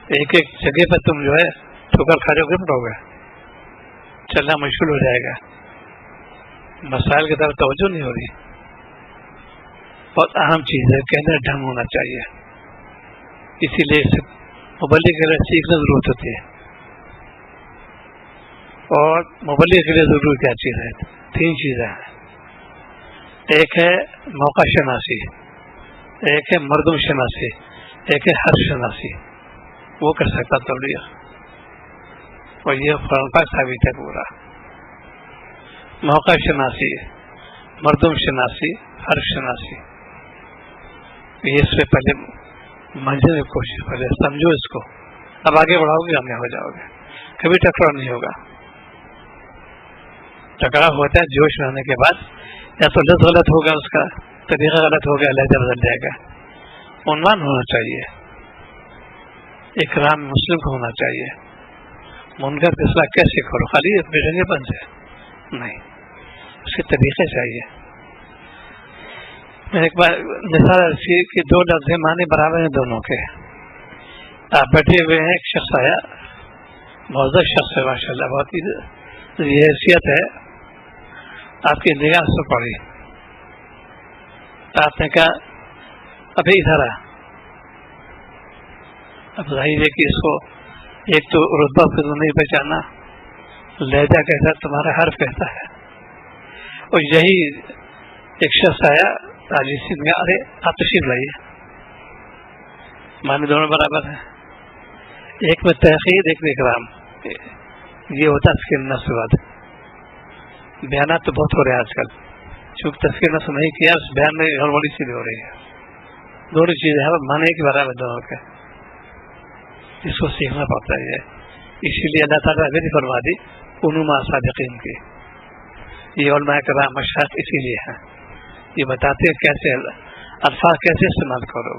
ایک ایک جگہ پہ تم جو ہے ٹھوکر کھا رہے ہو، گر پڑو گے، چلنا مشکل ہو جائے گا، مسائل کی طرف توجہ نہیں ہو رہی. بہت اہم چیز ہے کہ اندر ڈھنگ ہونا چاہیے. اسی لیے مبلغ کے لیے سیکھنا ضرورت ہوتی ہے. اور مبلغ کے لیے ضرور کیا چیز ہے؟ 3 چیزیں ہیں. ایک ہے موقع شناسی، ایک ہے مردم شناسی، ایک ہے حرف شناسی. وہ کر سکتا تبلیغ، اور یہ قرآن پاک ثابت ہے پورا. موقع شناسی، مردم شناسی، حرف شناسی، یہ اس پہ پہلے منزل کی کوشش، پہلے سمجھو اس کو. اب آگے بڑھاؤ گے کامیاب ہو جاؤ گے. کبھی ٹکراؤ نہیں ہوگا. ٹکراؤ ہوتا ہے جوش میں آنے کے بعد، یا تو لفظ غلط ہوگا، اس کا طریقہ غلط ہوگا، لہجہ بدل جائے گا. عنوان ہونا چاہیے، اکرام مسلم کو ہونا چاہیے. منکر کی اصلاح کیسے کرو؟ خالی بیٹھنے پن سے نہیں، اس کے طریقے چاہیے. ایک بار مثال ایسی کہ 2 لفظ معنی برابر ہیں دونوں کے. آپ بیٹھے ہوئے ہیں، ایک شخص آیا، معزز شخص ہے ماشاء اللہ، بہت ہی یہ حیثیت ہے، آپ کی نگاہ سے پڑی. آپ نے کہا ابھی ادھر آ. اب ظاہر ہے کہ اس کو ایک تو رتبہ پھر نہیں پہچانا، لہجہ کیسا تمہارا حرف کیسا ہے. اور یہی ایک شخص آیا عاجزی سے، میں ارے آپ تشریف لائیے. معنی دونوں برابر ہیں، ایک میں تحقیر، ایک میں اکرام. یہ ہوتا ہے تذکیر نفس. بعد بیانات تو بہت ہو رہے ہیں آج کل، چونکہ تذکیر نفس نہیں کیا، اس بیان میں گڑبڑی سی ہو رہی ہے. دونوں چیزیں ہیں، معنی ایک برابر دونوں کے. اس کو سیکھنا پڑتا ہے. اسی لیے اللہ تعالیٰ نے فرما دی کنوا مع الصادقین کی. یہ علماء کرام مشائخ اسی لیے ہیں، یہ بتاتے ہیں کیسے الفاظ کیسے استعمال کرو.